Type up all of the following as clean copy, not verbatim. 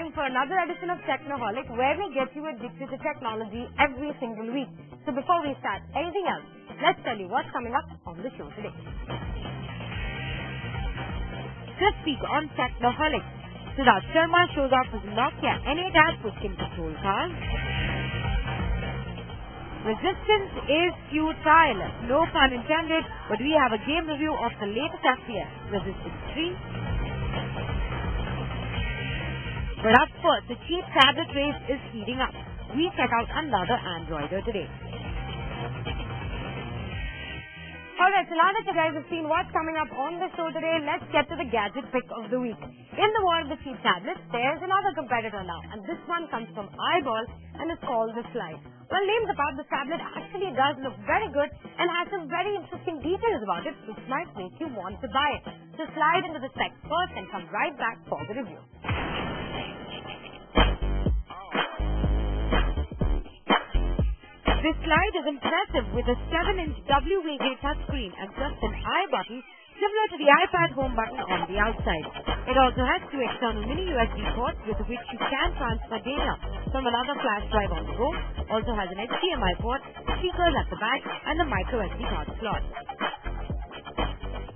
time for another edition of Technoholik, where we get you addicted to technology every single week. So before we start anything else, let's tell you what's coming up on the show today. This week on Technoholik, Siddharth Sharma shows off his Nokia N8 which can control cars. Resistance is futile. No pun intended, but we have a game review of the latest FPS, Resistance 3. But up first, the cheap tablet race is heating up. We check out another Androider today. Alright, so now that you guys have seen what's coming up on the show today, let's get to the gadget pick of the week. In the war of the cheap tablets, there's another competitor now, and this one comes from iBall and is called the Slide. Well, names apart, the tablet actually does look very good and has some very interesting details about it, which might make you want to buy it. So slide into the specs first and come right back for the review. This Slide is impressive with a 7-inch WVGA touchscreen and just an I button similar to the iPad home button on the outside. It also has two external mini USB ports with which you can transfer data from another flash drive on the go. Also has an HDMI port, speakers at the back, and a micro SD card slot.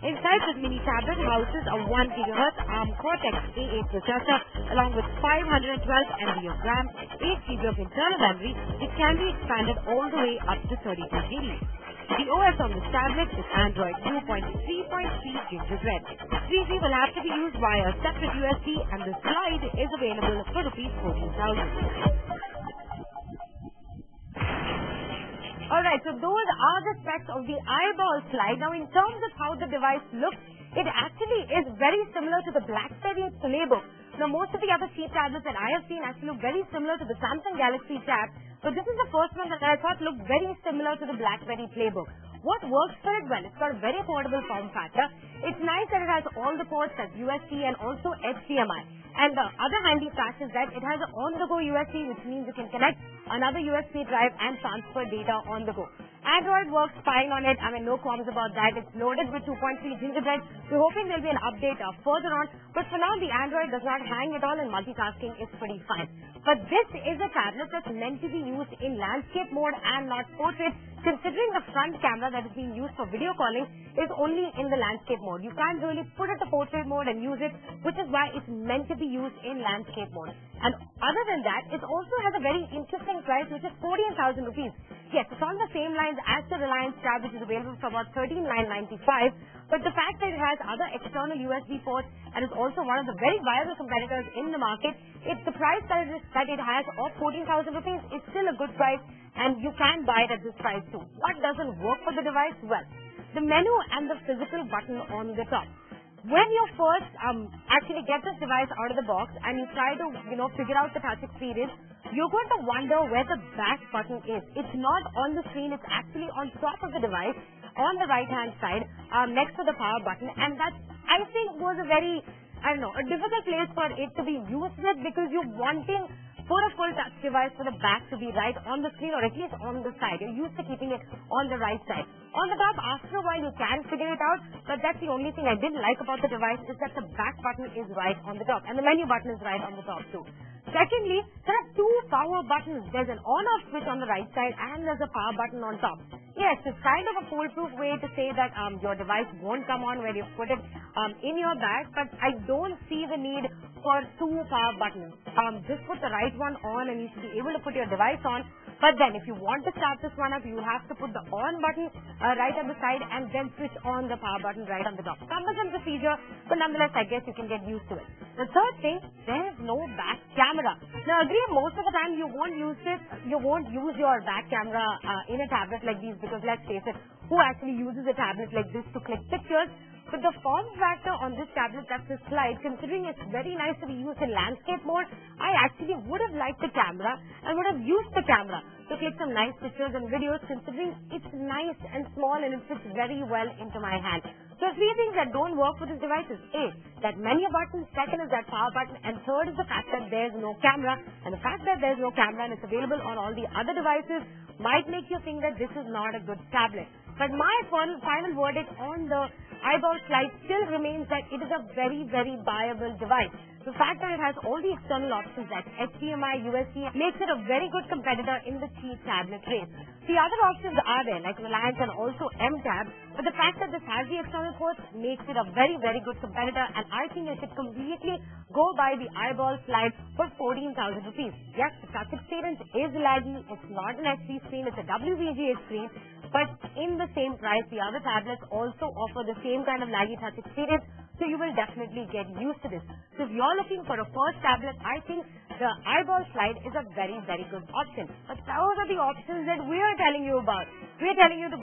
Inside this mini tablet houses a 1 GHz ARM Cortex-A8 processor along with 512 MB of RAM, 8 GB of internal memory, which can be expanded all the way up to 32 GB. The OS on this tablet is Android 2.3.3 Gingerbread. 3G will have to be used via a separate USB, and the Slide is available for ₹14,000. Alright, so those are the specs of the iBall Slide. Now, in terms of how the device looks, it actually is very similar to the BlackBerry Playbook. Now, most of the other cheap tablets that I have seen actually look very similar to the Samsung Galaxy Tab, but this is the first one that I thought looked very similar to the BlackBerry Playbook. What works for it? Well, it's got a very affordable form factor. It's nice that it has all the ports as USB and also HDMI. And the other handy fact is that it has an on-the-go USB, which means you can connect another USB drive and transfer data on the go. Android works fine on it. I mean, no qualms about that. It's loaded with 2.3 Gingerbread. We're hoping there'll be an update further on. But for now, the Android does not hang at all, and multitasking is pretty fine. But this is a tablet that's meant to be used in landscape mode and not portrait, considering the front camera that is being used for video calling is only in the landscape mode. You can't really put it to portrait mode and use it, which is why it's meant to be used in landscape mode. And other than that, it also has a very interesting price, which is 14,000 rupees. Yes, it's on the same lines as the Reliance Tab, which is available for about 13,995. But the fact that it has other external USB ports and is also one of the very viable competitors in the market, the price that it has of 14,000 rupees is still a good price, and you can buy it at this price too. What doesn't work for the device? Well, the menu and the physical button on the top. When you first actually get this device out of the box and you try to, figure out the touch experience, you're going to wonder where the back button is. It's not on the screen. It's actually on top of the device on the right-hand side next to the power button. And that, I think, was a very, a difficult place for it to be used with, because you're wanting for a full touch device for the back to be right on the screen, or at least on the side. You're used to keeping it on the right side. On the top, after a while, you can figure it out, but that's the only thing I didn't like about the device, is that the back button is right on the top, and the menu button is right on the top too. Secondly, there are two power buttons. There's an on-off switch on the right side, and there's a power button on top. Yes, it's kind of a foolproof way to say that your device won't come on when you put it in your bag, but I don't see the need for two power buttons. Just put the right one on and you should be able to put your device on. But then if you want to start this one up, you will have to put the on button right at the side and then switch on the power button right on the top. Cumbersome procedure, but nonetheless, I guess you can get used to it. The third thing, there is no back camera. Now, agree, most of the time you won't use your back camera in a tablet like these, because let's face it, who actually uses a tablet like this to click pictures? But the form factor on this tablet, that's the Slide, considering it's very nice to be used in landscape mode, I actually would have liked the camera and would have used the camera to click some nice pictures and videos, considering it's nice and small and it fits very well into my hand. So three things that don't work with this device is A, that menu button, second is that power button, and third is the fact that there's no camera. And the fact that there's no camera and it's available on all the other devices might make you think that this is not a good tablet. But my final verdict on the iBall Slide still remains that it is a very, very buyable device. The fact that it has all the external options like HDMI, USB makes it a very good competitor in the cheap tablet race. The other options are there like Reliance and also M-Tab, but the fact that this has the external ports makes it a very, very good competitor, and I think you should completely go buy the iBall Slide for 14,000 rupees. Yes, the touch experience is laggy, it's not an HD screen, it's a WVGA screen, but in the same price, the other tablets also offer the same kind of laggy touch experience, so you will definitely get used to this. So if you're looking for a first tablet, I think the iBall Slide is a very, very good option. But those are the options that we are telling you about. We are telling you to